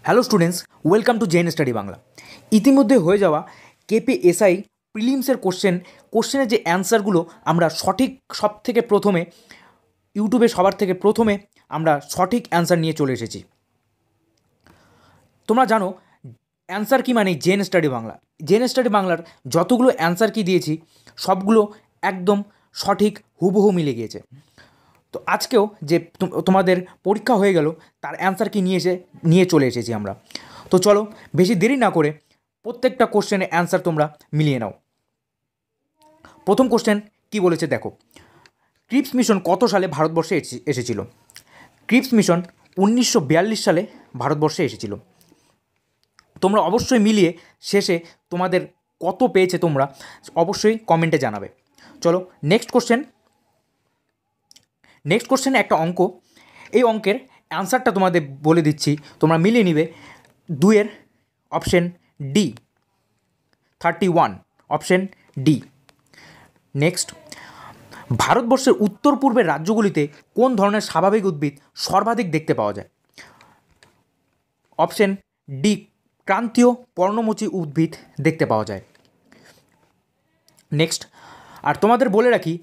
Hello students, welcome to Gen Study Bangla. ইতিমধ্যে হয়ে যাওয়া কেপিএসআই প্রিলিমসের কোশ্চেনের যে অ্যান্সারগুলো আমরা সঠিক সব থেকে প্রথমে ইউটিউবে সবার থেকে প্রথমে আমরা সঠিক অ্যান্সার নিয়ে চলে এসেছি। তোমরা জানো অ্যান্সার কি মানে Gen Study Bangla. Gen Study বাংলার যতগুলো অ্যান্সার কি দিয়েছি সবগুলো একদম সঠিক হুবহু মিলে গিয়েছে। তো আজকেও যে তোমাদের পরীক্ষা হয়ে গেল তার অ্যান্সার কি নিয়ে চলে এসেছি আমরা। তো চলো বেশি দেরি না করে প্রত্যেকটা কোশ্চেনের অ্যান্সার তোমরা মিলিয়ে নাও। প্রথম কোশ্চেন কি বলেছে দেখো, ক্রিপস মিশন কত সালে ভারতবর্ষে এসেছিল? ক্রিপস মিশন 1942 সালে ভারতবর্ষে এসেছিল। তোমরা অবশ্যই মিলিয়ে শেষে তোমাদের কত পেয়েছে তোমরা অবশ্যই কমেন্টে জানাবে। চলো নেক্সট কোশ্চেন একটা অঙ্ক। এই অঙ্কের অ্যান্সারটা তোমাদের বলে দিচ্ছি, তোমরা মিলিয়ে নিবে। 2-এর option D 31, option D. Next, ভারতবর্ষের উত্তর পূর্বের রাজ্যগুলিতে কোন ধরনের স্বাভাবিক উদ্ভিদ সর্বাধিক দেখতে পাওয়া যায়? অপশন ডি, ক্রান্তীয় পর্ণমোচী উদ্ভিদ দেখতে পাওয়া যায়। নেক্সট, আর তোমাদের বলে রাখি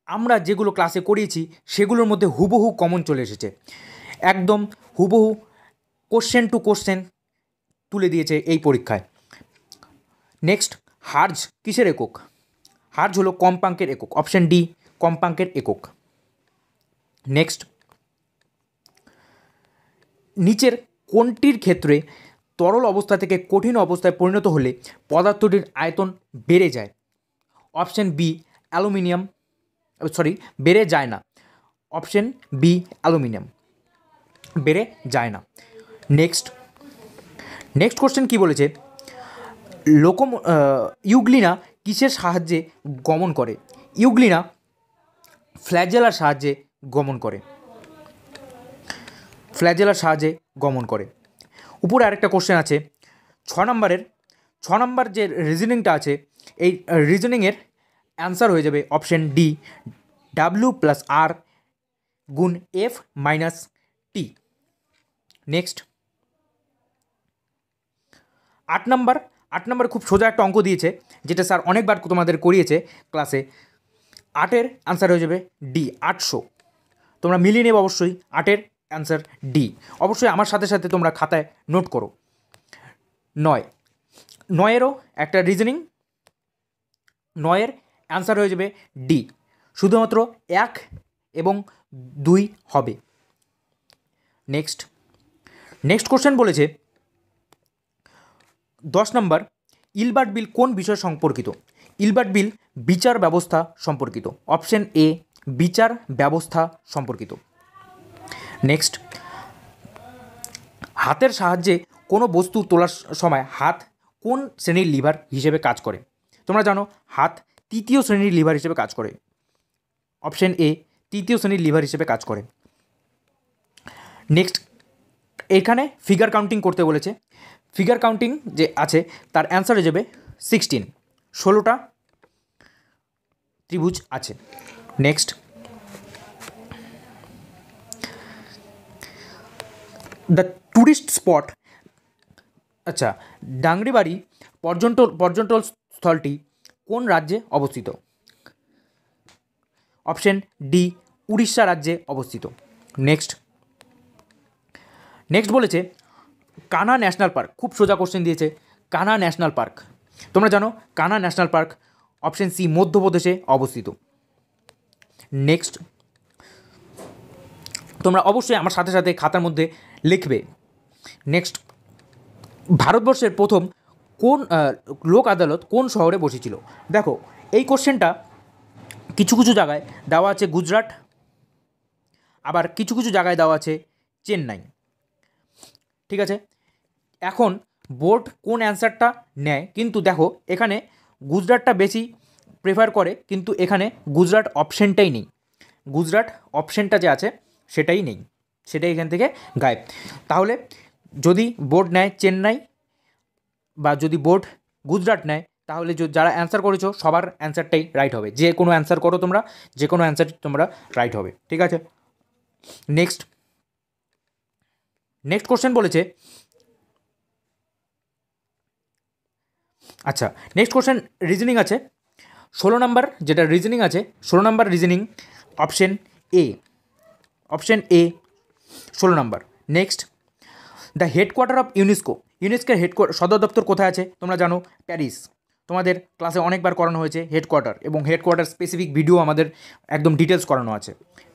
আমরা যেগুলো ক্লাসে করিয়েছি সেগুলোর মধ্যে হুবহু কমন চলে এসেছে, একদম হুবহু কোশ্চেন টু কোশ্চেন তুলে দিয়েছে এই পরীক্ষায়। নেক্সট, হার্জ কিসের একক? হার্জ হলো কম্পাঙ্কের একক, অপশন ডি কম্পাঙ্কের একক। নেক্সট, নিচের কোনটির ক্ষেত্রে তরল অবস্থা থেকে কঠিন অবস্থায় পরিণত হলে পদার্থটির আয়তন বেড়ে যায়? অপশন বি অ্যালুমিনিয়াম, বেড়ে যায় না। অপশন বি অ্যালুমিনিয়াম, বেড়ে যায় না। নেক্সট কোশ্চেন কি বলেছে, ইউগ্লিনা কিসের সাহায্যে গমন করে? ইউগ্লিনা ফ্ল্যাজেলার সাহায্যে গমন করে। উপরে আরেকটা কোশ্চেন আছে 6 নম্বর যে রিজনিংটা আছে, এই রিজনিংয়ের অ্যান্সার হয়ে যাবে অপশন ডি W+R গুণ F-T। নেক্সট 8 নম্বর খুব সোজা একটা অঙ্ক দিয়েছে, যেটা স্যার অনেকবার তোমাদের করিয়েছে ক্লাসে। 8-এর অ্যান্সার হয়ে যাবে ডি 800। তোমরা মিলিয়ে নেবে অবশ্যই 8-এর অ্যান্সার ডি। অবশ্যই আমার সাথে সাথে তোমরা খাতায় নোট করো। 9-এরও একটা রিজনিং, 9-এর অ্যান্সার হয়ে যাবে ডি, শুধুমাত্র 1 এবং 2 হবে। নেক্সট কোশ্চেন বলেছে 10 নম্বর, ইলবার্ট বিল কোন বিষয় সম্পর্কিত? ইলবার্ট বিল বিচার ব্যবস্থা সম্পর্কিত, অপশন এ বিচার ব্যবস্থা সম্পর্কিত। নেক্সট, হাতের সাহায্যে কোনো বস্তু তোলার সময় হাত কোন শ্রেণীর লিভার হিসেবে কাজ করে? তোমরা জানো হাত তৃতীয় শ্রেণীর লিভার হিসেবে কাজ করে, অপশন এ তৃতীয় শ্রেণীর লিভার হিসেবে কাজ করে। নেক্সট, এখানে ফিগার কাউন্টিং করতে বলেছে। ফিগার কাউন্টিং যে আছে তার অ্যান্সার হয়ে যাবে 16, 16টা ত্রিভুজ আছে। নেক্সট, দ্য ট্যুরিস্ট স্পট, আচ্ছা, ডাংরিবাড়ি পর্যটন স্থলটি কোন রাজ্যে অবস্থিত? অপশন ডি উড়িষ্যা রাজ্যে অবস্থিত। নেক্সট বলেছে কানহা ন্যাশনাল পার্ক, খুব সোজা কোশ্চেন দিয়েছে। কানহা ন্যাশনাল পার্ক, তোমরা জানো Kanha national park option C মধ্যপ্রদেশে অবস্থিত। নেক্সট, তোমরা অবশ্যই আমার সাথে সাথে খাতার মধ্যে লিখবে। নেক্সট, ভারতবর্ষের প্রথম কোন লোক আদালত কোন শহরে বসেছিল? দেখো এই কোশ্চেনটা কিছু জায়গায় দেওয়া আছে গুজরাট, আবার কিছু জায়গায় দেওয়া আছে চেন্নাই। ঠিক আছে, এখন বোর্ড কোন অ্যান্সারটা নেয়, কিন্তু দেখো এখানে গুজরাটটা বেশি প্রেফার করে, কিন্তু এখানে গুজরাট অপশানটাই নেই। গুজরাট অপশানটা যে আছে সেটাই নেই, সেটাই এখান থেকে গায়েব। তাহলে যদি বোর্ড নেয় চেন্নাই বা যদি বোর্ড গুজরাট নেয়, তাহলে যারা অ্যান্সার করেছো সবার অ্যান্সারটাই রাইট হবে। যে কোনো অ্যান্সার করো তোমরা, যে কোনো অ্যান্সার তোমরা রাইট হবে। ঠিক আছে, নেক্সট কোশ্চেন বলেছে আচ্ছা, নেক্সট কোশ্চেন রিজনিং আছে 16 নম্বর, যেটা রিজনিং আছে 16 নম্বর reasoning, option A, option A 16 নম্বর। Next, the headquarter of UNESCO, ইউনেস্কোর সদর দপ্তর কোথায় আছে তোমরা জানো, প্যারিস। তোমাদের ক্লাসে অনেকবার করানো হয়েছে হেডকোয়ার্টার, এবং হেডকোয়ার্টার স্পেসিফিক ভিডিও আমাদের একদম ডিটেলস করানো আছে।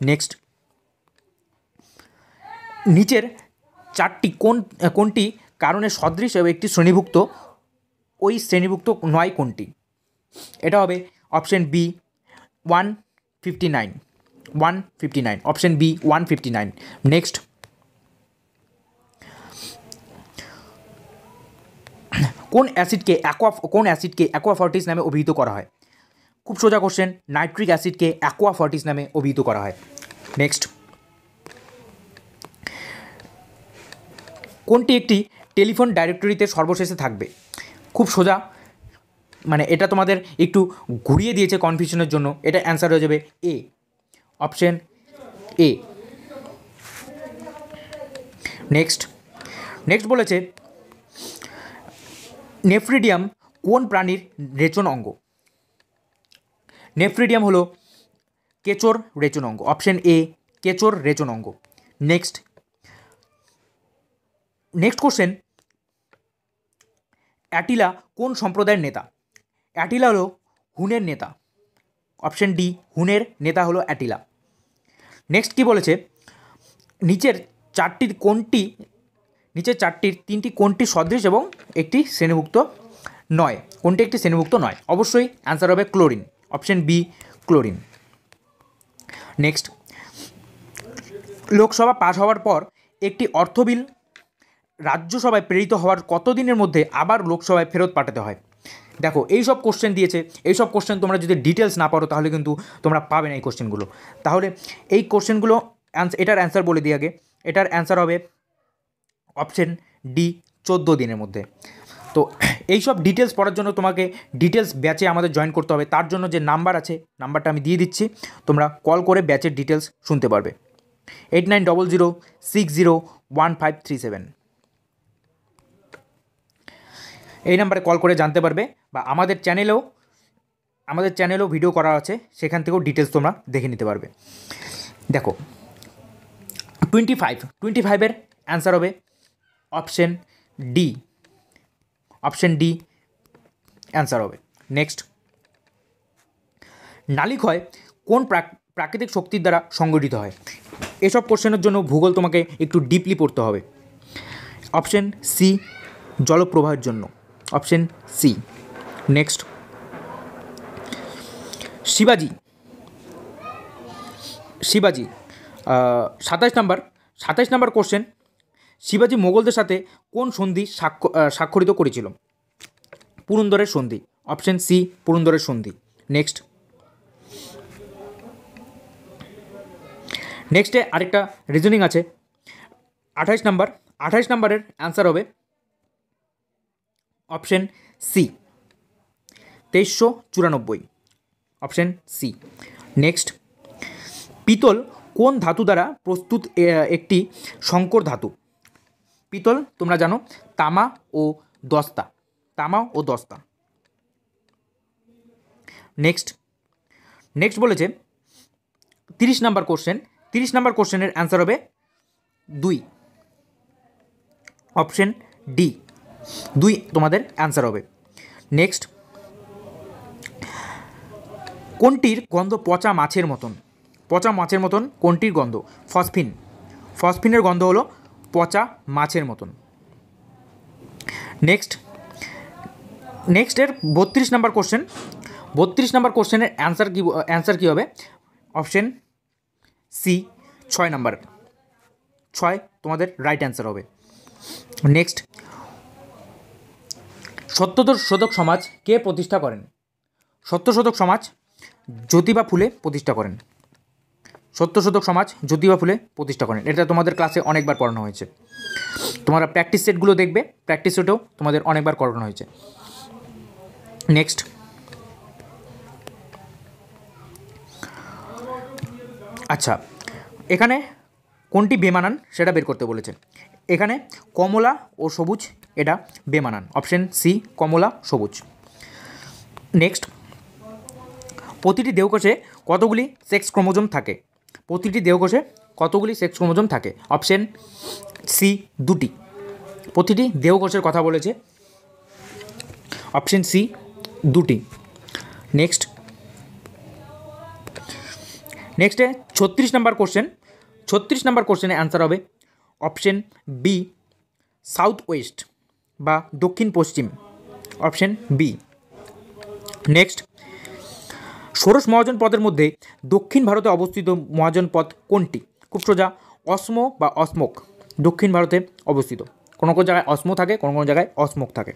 নেক্সট, নিচের চারটি কোনটি কারণে সদৃশ এবং একটি শ্রেণীভুক্ত, ওই শ্রেণীভুক্ত নয় কোনটি? এটা হবে option B 159, 159, option B 159। Next, কোন অ্যাসিডকে অ্যাকোয়াফর্টিস নামে অভিহিত করা হয়? খুব সোজা কোশ্চেন, নাইট্রিক অ্যাসিডকে অ্যাকোয়াফর্টিস নামে অভিহিত করা হয়। নেক্সট, কোনটি একটি টেলিফোন ডাইরেক্টরিতে সর্বশেষে থাকবে? খুব সোজা, মানে এটা তোমাদের একটু ঘুরিয়ে দিয়েছে কনফিউশনের জন্য, এটা অ্যান্সার হয়ে যাবে এ, অপশন এ। নেক্সট, নেক্সট বলেছে নেফ্রিডিয়াম কোন প্রাণীর রেচন অঙ্গ? নেফ্রিডিয়াম হলো কেঁচোর রেচন অঙ্গ, অপশন এ কেঁচোর রেচন অঙ্গ। নেক্সট, নেক্সট কোশ্চেন, অ্যাটিলা কোন সম্প্রদায়ের নেতা? অ্যাটিলা হলো হুনের নেতা, অপশন ডি হুনের নেতা হলো অ্যাটিলা। নেক্সট কি বলেছে, নিচের চারটির তিনটি কোনটি সদৃশ এবং একটি শ্রেণীভুক্ত নয়? কোনটি একটি শ্রেণীভুক্ত নয়? অবশ্যই অ্যান্সার হবে chlorine, option B chlorine. Next, Lok Sabha pass হওয়ার পর একটি অর্থ বিল রাজ্যসভায় প্রেরিত হওয়ার কতদিনের মধ্যে আবার লোকসভায় ফেরত পাঠাতে হয়? দেখো, এই সব কোশ্চেন দিয়েছে, এই সব কোশ্চেন তোমরা যদি ডিটেলস না পারো তাহলে কিন্তু তোমরা পাবে না এই কোশ্চেনগুলো। তাহলে এই কোশ্চেনগুলো এটার অ্যান্সার বলে দিই আগে, এটার অ্যান্সার হবে অপশন ডি 14 দিনের মধ্যে। তো এই সব ডিটেলস পড়ার জন্য তোমাকে ডিটেলস ব্যাচে আমাদের জয়েন করতে হবে। তার জন্য যে নাম্বার আছে, নাম্বারটা আমি দিয়ে দিচ্ছি, তোমরা কল করে ব্যাচের ডিটেলস শুনতে পারবে। 8900601537, এই নাম্বারে কল করে জানতে পারবে, বা আমাদের চ্যানেলেও ভিডিও করা আছে, সেখান থেকেও ডিটেলস তোমরা দেখে নিতে পারবে। দেখো, 25-এর অ্যান্সার হবে option D, option D answer হবে। নেক্সট, নালিক্ষয় কোন প্রাকৃতিক শক্তির দ্বারা সংগঠিত হয়? এসব কোশ্চেনের জন্য ভূগোল তোমাকে একটু ডিপলি পড়তে হবে। অপশন সি জলপ্রবাহের জন্য, অপশন সি। নেক্সট, শিবাজি 27 নম্বর কোশ্চেন, শিবাজি মোগলদের সাথে কোন সন্ধি স্বাক্ষরিত করেছিল? পুরন্দরের সন্ধি, অপশন সি পুরন্দরের সন্ধি। নেক্সট, নেক্সটে আরেকটা রিজনিং আছে 28 নম্বরের অ্যান্সার হবে option C 2394, option C. Next, পিতল কোন ধাতু দ্বারা প্রস্তুত একটি সংকর ধাতু? পিতল তোমরা জানো তামা ও দস্তা। নেক্সট বলেছে 30 নম্বর কোশ্চেনের অ্যান্সার হবে 2, অপশন ডি 2 তোমাদের অ্যান্সার হবে। নেক্সট, কোনটির গন্ধ পচা মাছের মতন? কোনটির গন্ধ? ফসফিনের গন্ধ হলো পচা মাছের মতন। নেক্সটের 32 নম্বর কোশ্চেনের অ্যান্সার কী হবে? অপশন সি 6 নম্বর, 6 তোমাদের রাইট অ্যান্সার হবে। নেক্সট, সত্যশোধক সমাজ কে প্রতিষ্ঠা করেন? সত্যশোধক সমাজ জ্যোতিবা ফুলে প্রতিষ্ঠা করেন। এটা তোমাদের ক্লাসে অনেকবার পড়ানো হয়েছে, তোমরা প্র্যাকটিস সেটগুলো দেখবে, প্র্যাকটিস সেটেও তোমাদের অনেকবার করানো হয়েছে। নেক্সট, আচ্ছা, এখানে কোনটি বেমানান সেটা বের করতে বলেছে। এখানে কমলা ও সবুজ এটা বেমানান। অপশন সি কমলা সবুজ। নেক্সট, প্রতিটি দেহকোষে কতগুলি সেক্স ক্রোমোজোম থাকে? প্রতিটি দেহকোষে কতগুলি সেক্স ক্রোমোজোম থাকে? অপশন সি দুটি। প্রতিটি দেহকোষের কথা বলেছে, অপশন সি দুটি। নেক্সট, নেক্সটে 36 নম্বর কোশ্চেন। 36 নম্বর কোশ্চেনের অ্যান্সার হবে অপশন বি সাউথ ওয়েস্ট বা দক্ষিণ পশ্চিম, অপশন বি। নেক্সট, ষোড়শ মহাজন পদের মধ্যে দক্ষিণ ভারতে অবস্থিত মহাজন পদ কোনটি? খুব সোজা, অসমো বা অসমোক দক্ষিণ ভারতে অবস্থিত। কোনো কোনো জায়গায় অসমো থাকে, কোনো কোনো জায়গায় অসমোক থাকে।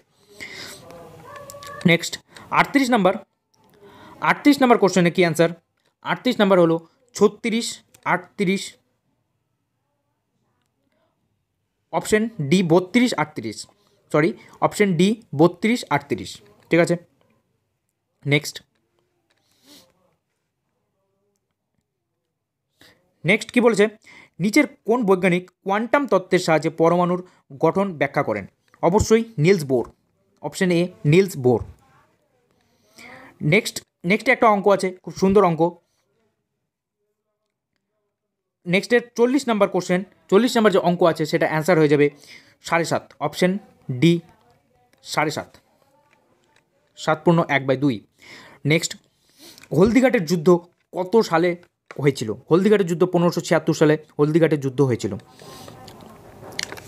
নেক্সট 38 নম্বর। 38 নম্বর কোশ্চেনে কি অ্যান্সার? 38 নম্বর হলো 36, 38, option D 32, 38, sorry option D 32, 38, ঠিক আছে। নেক্সট, নেক্সট কি বলেছে? নিচের কোন বৈজ্ঞানিক কোয়ান্টাম তত্ত্বের সাহায্যে পরমাণুর গঠন ব্যাখ্যা করেন? অবশ্যই Nils bore, option A Nils bore. Next, নেক্সটে একটা অঙ্ক আছে, খুব সুন্দর অঙ্ক। নেক্সটের 40 নম্বর কোশ্চেন, 40 নম্বর যে অঙ্ক আছে সেটা অ্যান্সার হয়ে যাবে 7.5, অপশন ডি 7.5, 7/1/2। নেক্সট, হলদিঘাটের যুদ্ধ কত সালে হয়েছিল? হলদিঘাটের যুদ্ধ 1576 সালে হলদিঘাটের যুদ্ধ হয়েছিল।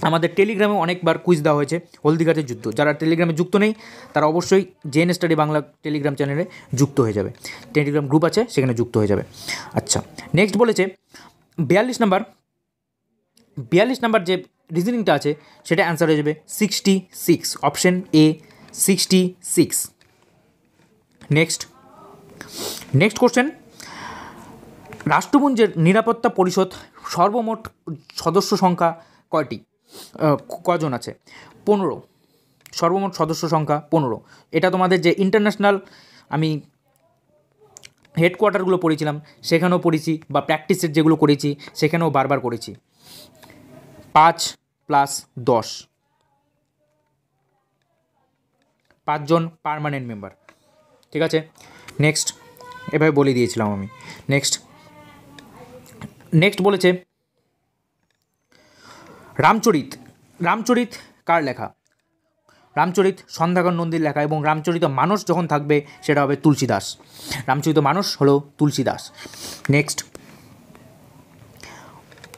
আমাদের টেলিগ্রামে অনেকবার কুইজ দেওয়া হয়েছে হলদিঘাটের যুদ্ধ। যারা টেলিগ্রামে যুক্ত নেই তারা অবশ্যই জেএন স্টাডি বাংলা টেলিগ্রাম চ্যানেলে যুক্ত হয়ে যাবে, টেলিগ্রাম গ্রুপ আছে সেখানে যুক্ত হয়ে যাবে। আচ্ছা, নেক্সট বলেছে 42 নম্বর। 42 নম্বর যে রিজনিংটা আছে সেটা অ্যান্সার হয়ে যাবে 66, option A 66। Next, next question, রাষ্ট্রপুঞ্জের নিরাপত্তা পরিষদ সর্বমোট সদস্য সংখ্যা কয়টি? কজন আছে? 15, সর্বমোট সদস্য সংখ্যা 15। এটা তোমাদের যে ইন্টারন্যাশনাল আমি হেডকোয়ার্টারগুলো পড়েছিলাম সেখানেও পড়েছি, বা প্র্যাকটিসের যেগুলো করেছি সেখানেও বারবার করেছি। 5 + 10, 5 জন পার্মানেন্ট মেম্বার, ঠিক আছে। নেক্সট, এভাবে বলে দিয়েছিলাম আমি। নেক্সট, নেক্সট বলেছে রামচরিত। রামচরিত কার লেখা? রামচরিত সন্ধ্যাকর নন্দীর লেখা, এবং রামচরিত মানস যখন থাকবে সেটা হবে তুলসীদাস। রামচরিত মানস হলো তুলসীদাস। নেক্সট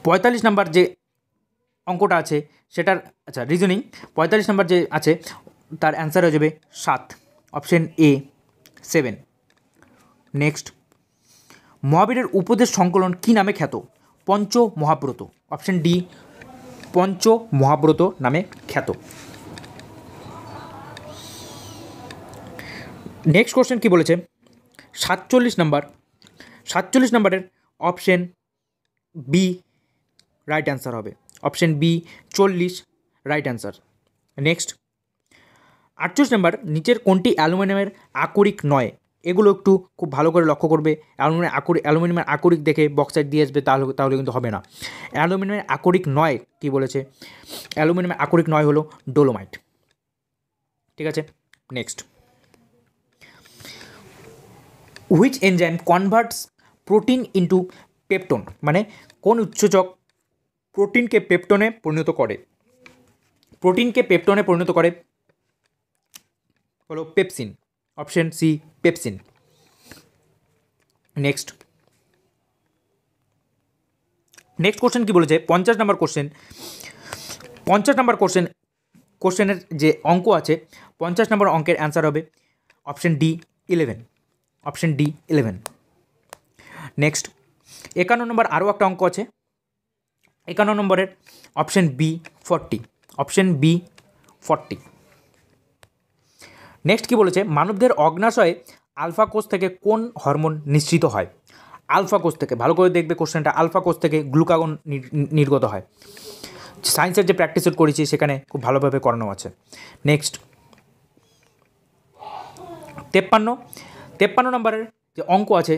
45 নম্বর যে অঙ্কটা আছে সেটার, আচ্ছা রিজনিং 45 নম্বর যে আছে তার অ্যান্সার হয়ে যাবে 7, অপশন এ 7। নেক্সট, মহাবীরের উপদেশ সংকলন কী নামে খ্যাত? পঞ্চ মহাব্রত, অপশন ডি পঞ্চ মহাব্রত নামে খ্যাত। নেক্সট কোশ্চেন কী বলেছে? 47 নম্বর। 47 নম্বরের অপশন বি রাইট অ্যান্সার হবে, option B 40 right answer. Next 48 নম্বর, নিচের কোনটি অ্যালুমিনিয়ামের আকরিক নয়? এগুলো একটু খুব ভালো করে লক্ষ্য করবে। অ্যালুমিনিয়ামের আকরিক দেখে বক্সাইড দিয়ে আসবে তাহলে কিন্তু হবে না। অ্যালুমিনিয়ামের আকরিক নয় কী বলেছে? অ্যালুমিনিয়ামের আকরিক নয় হলো ডোলোমাইট, ঠিক আছে। Next, which enzyme converts protein into peptone, মানে কোন উৎসেচক প্রোটিনকে পেপটোনে পরিণত করে? প্রোটিনকে পেপটোনে পরিণত করে হলো pepsin, option C pepsin. Next, next question কী বলেছে? 50 নম্বর কোশ্চেন। 50 নম্বর কোশ্চেনের যে অঙ্ক আছে 50 নম্বর অঙ্কের অ্যান্সার হবে option D 11, option D 11। Next 51 নম্বর আরও একটা অঙ্ক আছে। 51 নম্বরের option B 40, option B 40। Next কী বলেছে? মানবদের অগ্নাশয়ে আলফা কোষ থেকে কোন হরমোন নিঃসৃত হয়? আলফা কোষ থেকে, ভালো করে দেখবে কোশ্চেনটা, আলফা কোষ থেকে গ্লুকাগন নির্গত হয়। সায়েন্সের যে প্র্যাকটিস করেছি সেখানে খুব ভালোভাবে করানো আছে। নেক্সট 53 নম্বরের যে অঙ্ক আছে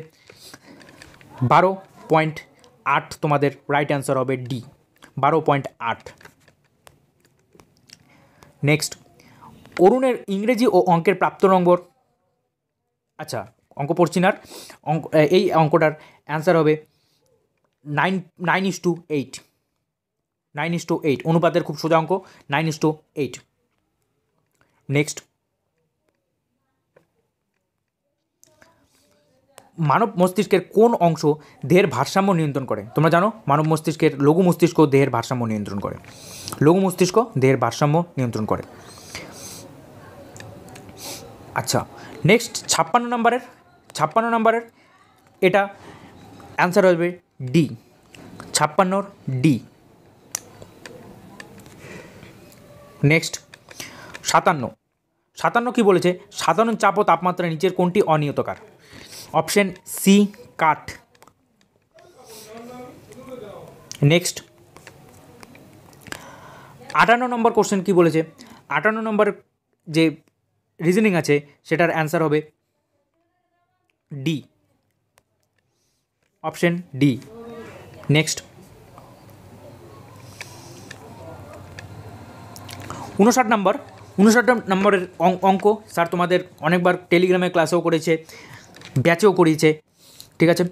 12.8, তোমাদের রাইট অ্যান্সার হবে ডি 12.8। নেক্সট, অরুণের ইংরেজি ও অঙ্কের প্রাপ্ত নম্বর, আচ্ছা অঙ্ক পড়ছি না আর, অঙ্ক এই অঙ্কটার অ্যান্সার হবে 9:8, 9:8 অনুপাতের খুব সোজা অঙ্ক, 9:8। নেক্সট, মানব মস্তিষ্কের কোন অংশ দেহের ভারসাম্য নিয়ন্ত্রণ করে? তোমরা জানো মানব মস্তিষ্কের লঘু মস্তিষ্ক দেহের ভারসাম্য নিয়ন্ত্রণ করে, লঘু মস্তিষ্ক দেহের ভারসাম্য নিয়ন্ত্রণ করে। আচ্ছা নেক্সট, 56 নম্বরের এটা অ্যান্সার হবে ডি, 56 ডি। নেক্সট, 57 কি বলেছে? সাধারণ চাপ ও তাপমাত্রা নিচের কোনটি অনিয়তকার? অপশন সি কাঠ। নেক্সট, 58 নম্বর কোশ্চেন কি বলেছে? 58 নম্বর যে রিজনিং আছে সেটার অ্যান্সার হবে ডি, অপশন ডি। নেক্সট, 59 নম্বরের অঙ্ক স্যার তোমাদের অনেকবার টেলিগ্রামে ক্লাসেও করেছে, ব্যাচেও করিয়েছে, ঠিক আছে।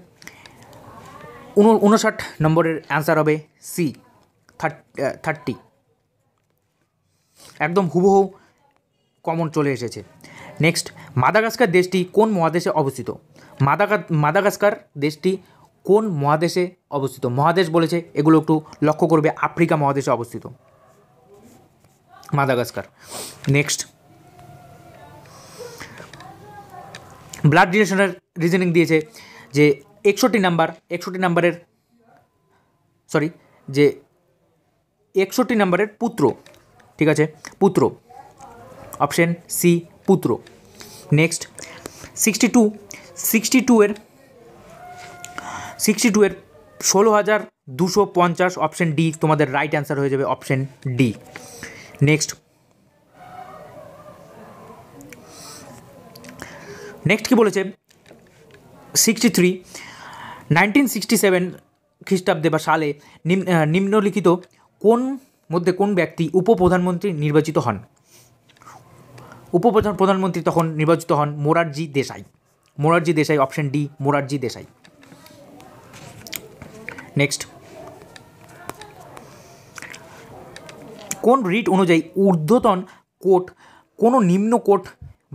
59 নম্বরের অ্যান্সার হবে সি, 30, একদম হুবহু কমন চলে এসেছে। নেক্সট, মাদাগাস্কার দেশটি কোন মহাদেশে অবস্থিত? মাদাগাস্কার দেশটি কোন মহাদেশে অবস্থিত? মহাদেশ বলেছে, এগুলো একটু লক্ষ্য করবে, আফ্রিকা মহাদেশে অবস্থিত মাদাগাস্কার। নেক্সট, ব্লাড রিলেশনের রিজনিং দিয়েছে যে 61 নম্বরের পুত্র, ঠিক আছে, পুত্র, অপশন সি পুত্র। নেক্সট, 62 এর 16,250, অপশন ডি তোমাদের রাইট অ্যান্সার হয়ে যাবে, অপশন ডি। নেক্সট কি বলেছে? 1967 খ্রিস্টাব্দে বা সালে নিম্নলিখিত কোন ব্যক্তি উপপ্রধানমন্ত্রী নির্বাচিত হন? প্রধানমন্ত্রী তখন নির্বাচিত হন Morarji Desai, option D Morarji Desai. Next, কোন রিট অনুযায়ী ঊর্ধ্বতন কোর্ট কোনো নিম্ন কোর্ট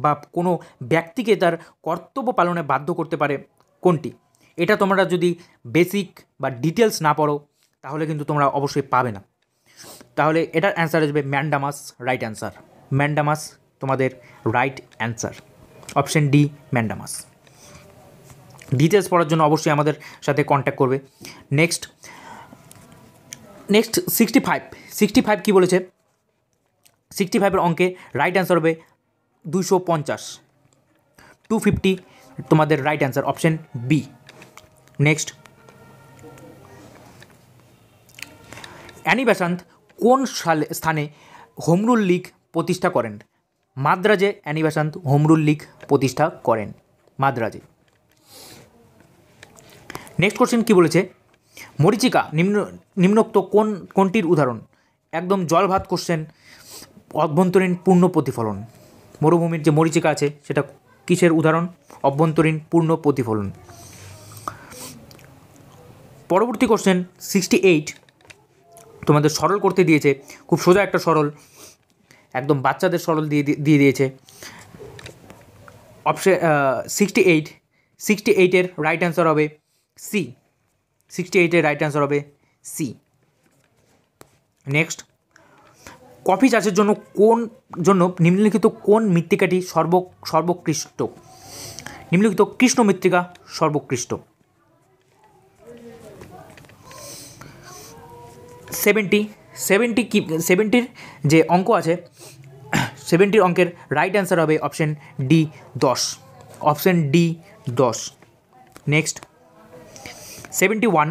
বা কোনো ব্যক্তিকে তার কর্তব্য পালনে বাধ্য করতে পারে? কোনটি? এটা তোমরা যদি বেসিক বা ডিটেলস না পড়ো তাহলে কিন্তু তোমরা অবশ্যই পাবে না। তাহলে এটার অ্যান্সার আসবে ম্যান্ডামাস, রাইট অ্যান্সার, ম্যান্ডামাস তোমাদের right answer, option D mandamus. Details পড়ার জন্য অবশ্যই আমাদের সাথে কন্ট্যাক্ট করবে। নেক্সট 65 কি বলেছে? 65 অঙ্কে রাইট অ্যান্সার হবে 250, 250 তোমাদের right answer, option B. Next, Annie Besant কোন স্থানে হোম রুল লীগ প্রতিষ্ঠা করেন? মাদ্রাজে Annie Besant home rule league প্রতিষ্ঠা করেন, মাদ্রাজে। নেক্সট কোশ্চেন কি বলেছে? মরীচিকা নিম্নোক্ত কোনটির উদাহরণ? একদম জল ভাত কোশ্চেন, অভ্যন্তরীণ পূর্ণ প্রতিফলন। মরুভূমির যে মরীচিকা আছে সেটা কিসের উদাহরণ? অভ্যন্তরীণ পূর্ণ প্রতিফলন। পরবর্তী কোশ্চেন 68 তোমাদের সরল করতে দিয়েছে, খুব সোজা একটা সরল, একদম বাচ্চাদের সরল দিয়ে দিয়েছে। অপশন 68 রাইট অ্যান্সার হবে সি, 68 রাইট অ্যান্সার হবে সি। নেক্সট, কফি চাষের জন্য নিম্নলিখিত কোন মৃত্তিকাটি সর্বোৎকৃষ্ট? নিম্নলিখিত কৃষ্ণ মৃত্তিকা সর্বোৎকৃষ্ট। 70 যে অঙ্ক আছে 70 অঙ্কের রাইট অ্যান্সার হবে option D 10, option D 10। Next 71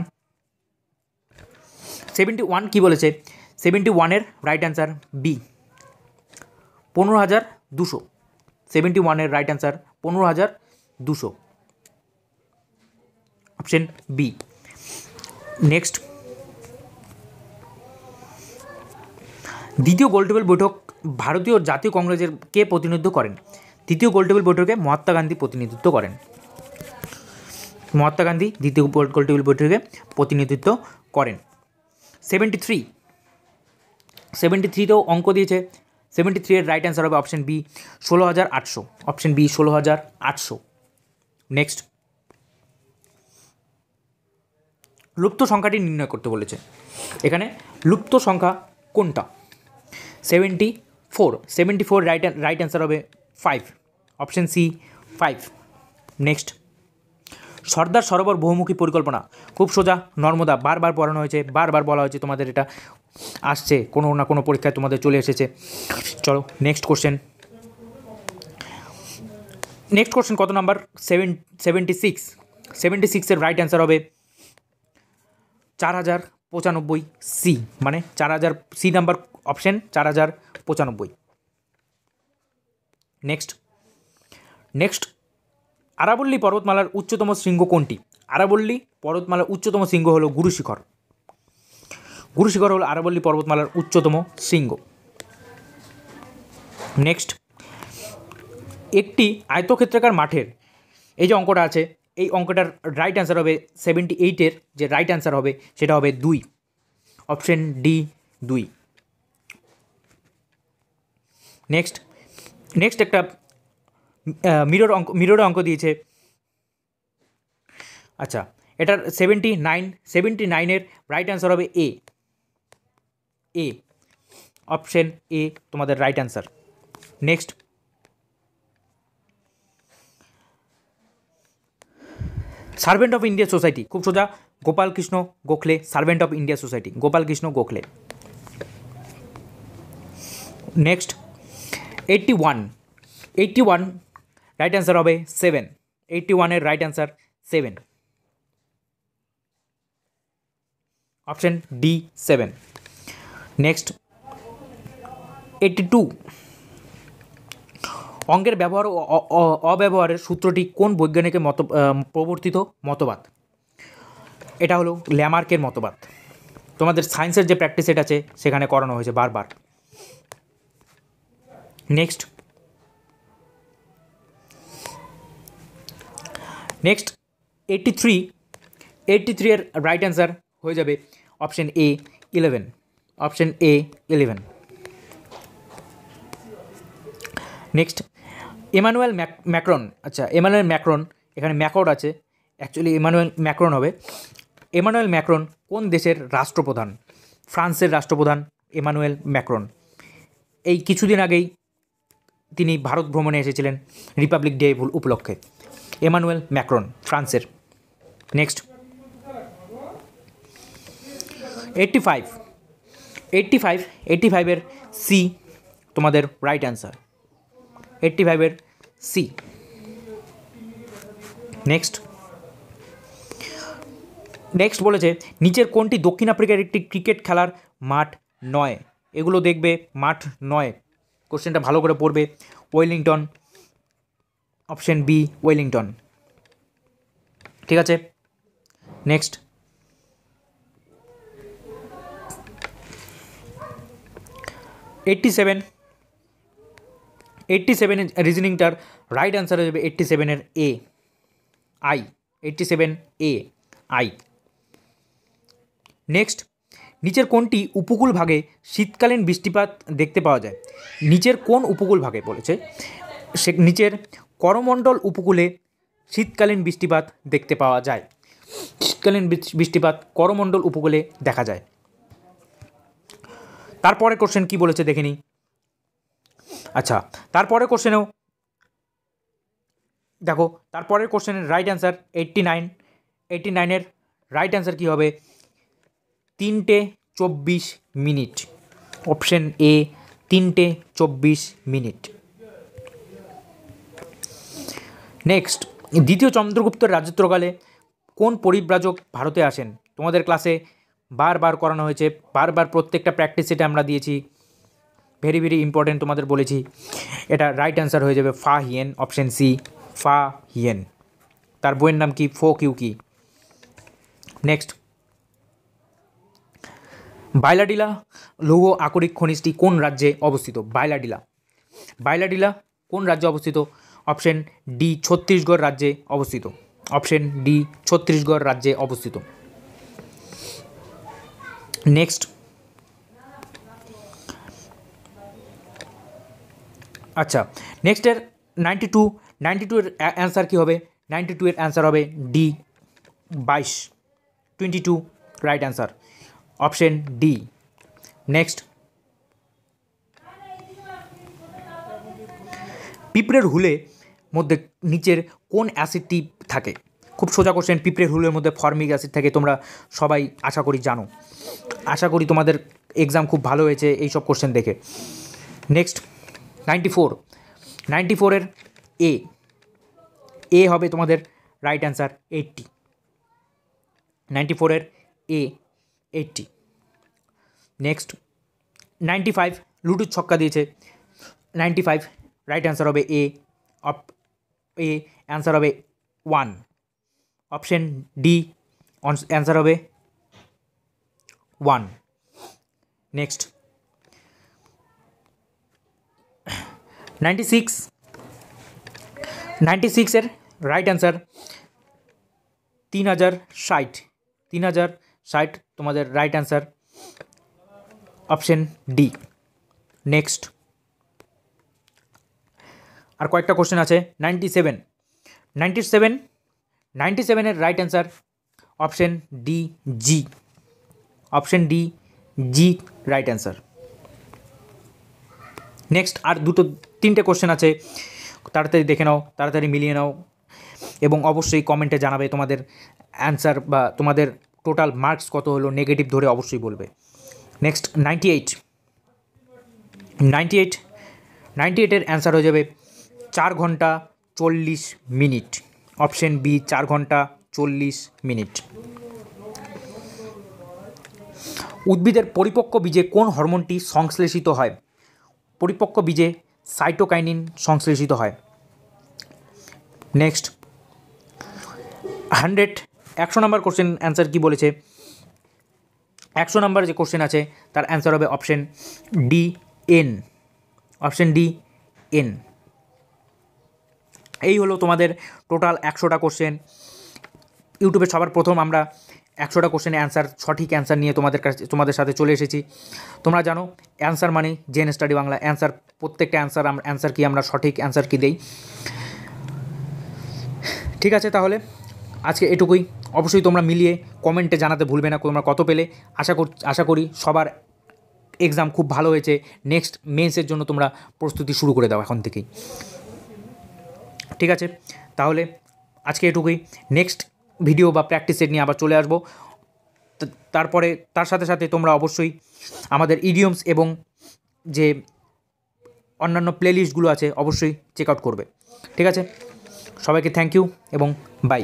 কি বলেছে? 71 right answer B, 15,200, 71 right answer 15,200, option B. Next দ্বিতীয় গোলটেবিল বৈঠক ভারতীয় জাতীয় কংগ্রেসের কে প্রতিনিধিত্ব করেন? তৃতীয় গোলটেবিল বৈঠকে মহাত্মা গান্ধী প্রতিনিধিত্ব করেন। মহাত্মা গান্ধী দ্বিতীয় গোলটেবিল বৈঠকে প্রতিনিধিত্ব করেন। 73তেও অঙ্ক দিয়েছে। 73 এর রাইট অ্যান্সার হবে option B 16,800। Option B 16,800। Next, লুপ্ত সংখ্যাটি নির্ণয় করতে বলেছে। এখানে লুপ্ত সংখ্যা কোনটা? 74 রাইট অ্যান্সার হবে 5। Option C 5। Next, Sardar Sarovar বহুমুখী পরিকল্পনা খুব সোজা, নর্মদা। বারবার পড়ানো হয়েছে, বারবার বলা হয়েছে, তোমাদের এটা আসছে কোনো না কোনো পরীক্ষায় তোমাদের চলে এসেছে। চলো নেক্সট কোশ্চেন। কত নাম্বার? 76। 76 এর রাইট অ্যান্সার হবে 4095 সি, মানে 4000 সি নাম্বার অপশন 4095। নেক্সট, আরাবল্লী পর্বতমালার উচ্চতম শৃঙ্গ কোনটি? আরাবল্লী পর্বতমালার উচ্চতম শৃঙ্গ হলো গুরুশিখর। গুরুশিখর হলো আরাবল্লী পর্বতমালার উচ্চতম শৃঙ্গ। নেক্সট, একটি আয়তক্ষেত্রাকার মাঠের, এই যে অঙ্কটা আছে, এই অঙ্কটার রাইট অ্যান্সার হবে 78-এর যে রাইট অ্যান্সার হবে সেটা হবে 2। Option D 2। নেক্সট একটা মিরর অঙ্ক দিয়েছে। আচ্ছা, এটার 79-এর রাইট অ্যান্সার হবে এ। অপশন এ তোমাদের right answer. Next, servant of India society খুব সোজা, Gopal Krishna Gokhale. Servant of India society Gopal Krishna Gokhale. Next, 81 right answer হবে 7। 81-এর right answer 7। Option D 7। Next, 82 অঙ্কের ব্যবহার ও অব্যবহারের সূত্রটি কোন বৈজ্ঞানিকের প্রবর্তিত মতবাদ? এটা হলো ল্যামার্কের মতবাদ। তোমাদের সায়েন্সের যে প্র্যাকটিস সেট আছে সেখানে করানো হয়েছে বারবার। নেক্সট, 83 এর রাইট অ্যান্সার হয়ে যাবে option A 11। Option A 11। Next, Emmanuel Macron. আচ্ছা, ইমানুয়েল ম্যাক্রন, এখানে ম্যাকড আছে, অ্যাকচুয়ালি ইমানুয়েল ম্যাক্রন হবে। ইমানুয়েল ম্যাক্রন কোন দেশের রাষ্ট্রপ্রধান? ফ্রান্সের রাষ্ট্রপ্রধান ইমানুয়েল ম্যাক্রন। এই কিছুদিন আগেই তিনি ভারত ভ্রমণে এসেছিলেন রিপাবলিক ডে উপলক্ষে। ইমানুয়েল ম্যাক্রন ফ্রান্সের। নেক্সট, 85 এর সি তোমাদের রাইট অ্যান্সার। 85-এর সি। নেক্সট বলেছে নিচের কোনটি দক্ষিণ আফ্রিকার একটি ক্রিকেট খেলার মাঠ নয়? এগুলো দেখবে মাঠ নয়, কোশ্চেনটা ভালো করে পড়বে। ওয়েলিংটন। Option B Wellington. ঠিক আছে। নেক্সট, 87 রিজনিংটার রাইট অ্যান্সার হয়ে যাবে 87-এর A I. 87 A I. Next, নিচের কোনটি উপকূল ভাগে শীতকালীন বৃষ্টিপাত দেখতে পাওয়া যায়? নিচের কোন উপকূল ভাগে বলেছে? নিচের করমণ্ডল উপকূলে শীতকালীন বৃষ্টিপাত দেখতে পাওয়া যায়। শীতকালীন বৃষ্টিপাত করমণ্ডল উপকূলে দেখা যায়। তারপরে কোশ্চেন কি বলেছে দেখে নিই। আচ্ছা, তারপরে কোশ্চেনেও দেখো, তারপরের কোশ্চেনের রাইট অ্যান্সার 89-এর রাইট অ্যান্সার কী হবে? 3:24। Option A 3:24। নেক্সট, দ্বিতীয় চন্দ্রগুপ্তের রাজত্বকালে কোন পরিব্রাজক ভারতে আসেন? তোমাদের ক্লাসে বারবার করানো হয়েছে, বারবার প্রত্যেকটা প্র্যাকটিস সেটে আমরা দিয়েছি। ভেরি ভেরি ইম্পর্টেন্ট, তোমাদের বলেছি। এটা রাইট অ্যান্সার হয়ে যাবে ফা হিয়েন। অপশন সি ফা হিয়েন। তার বইয়ের নাম কি? ফো কিউ কি। নেক্সট, বাইলাডিলা লৌহ আকরিক খনিজটি কোন রাজ্যে অবস্থিত? বাইলাডিলা কোন রাজ্যে অবস্থিত? অপশন ডি ছত্তিশগড় রাজ্যে অবস্থিত। অপশন ডি ছত্তিশগড় রাজ্যে অবস্থিত। নেক্সট, আচ্ছা নেক্সটের 92 এর অ্যান্সার কী হবে? 92 এর অ্যান্সার হবে D 22 right answer, option D. Next, পিঁপড়ের হুলে মধ্যে নিচের কোন অ্যাসিডটি থাকে? খুব সোজা কোশ্চেন। পিঁপড়ের হুলের মধ্যে ফর্মিক অ্যাসিড থাকে, তোমরা সবাই আশা করি জানো। আশা করি তোমাদের এক্সাম খুব ভালো হয়েছে এইসব কোশ্চেন দেখে। নেক্সট, 94 এর এ হবে তোমাদের রাইট অ্যান্সার 80। 94 এর এ 80। নেক্সট, 95 লুটুর ছক্কা দিয়েছে। 95 রাইট অ্যান্সার হবে এ অ্যান্সার হবে 1। অপশন ডি অ্যান্সার হবে 1। নেক্সট, 96 এর রাইট অ্যান্সার 3060 তোমাদের right answer, option D. Next, আর কয়েকটা কোশ্চেন আছে। 97 এর right answer option D G. Option D G right answer. Next, আর তিনটে কোশ্চেন আছে, তাড়াতাড়ি দেখে নাও, তাড়াতাড়ি মিলিয়ে নাও এবং অবশ্যই কমেন্টে জানাবে তোমাদের অ্যান্সার বা তোমাদের টোটাল মার্কস কত হলো, নেগেটিভ ধরে অবশ্যই বলবে। নেক্সট, 98 এর অ্যান্সার হয়ে যাবে 4 ঘন্টা 40 মিনিট। অপশন বি 4 ঘন্টা 40 মিনিট। উদ্ভিদের পরিপক্ক বীজে কোন হরমোনটি সংশ্লেষিত হয়? পরিপক্ক বীজে সাইটোকাইনিন সংশ্লেষিত হয়। নেক্সট, 100 নম্বর কোশ্চেন অ্যান্সার কি বলেছে? 100 নম্বর যে কোশ্চেন আছে তার অ্যান্সার হবে option D N. Option D N. এই হলো তোমাদের টোটাল 100টা কোশ্চেন। ইউটিউবে সবার প্রথম আমরা 100টা কোশ্চেনের অ্যান্সার, সঠিক অ্যান্সার নিয়ে তোমাদের সাথে চলে এসেছি। তোমরা জানো অ্যান্সার মানে জেন স্টাডি বাংলা। অ্যান্সার, প্রত্যেকটা অ্যান্সার কি আমরা সঠিক অ্যান্সার কি দেই। ঠিক আছে, তাহলে আজকে এটুকুই। অবশ্যই তোমরা মিলিয়ে কমেন্টে জানাতে ভুলবে না তোমরা কত পেলে। আশা করি সবার এক্সাম খুব ভালো হয়েছে। নেক্সট মেন্সের জন্য তোমরা প্রস্তুতি শুরু করে দাও এখন থেকেই। ঠিক আছে, তাহলে আজকে এটুকুই। নেক্সট ভিডিও বা প্র্যাকটিস সেট নিয়ে আবার চলে আসবো। তারপরে তার সাথে সাথে তোমরা অবশ্যই আমাদের ইডিয়মস এবং যে অন্যান্য প্লেলিস্টগুলো আছে অবশ্যই চেক আউট করবে। ঠিক আছে, সবাইকে থ্যাংক ইউ এবং বাই।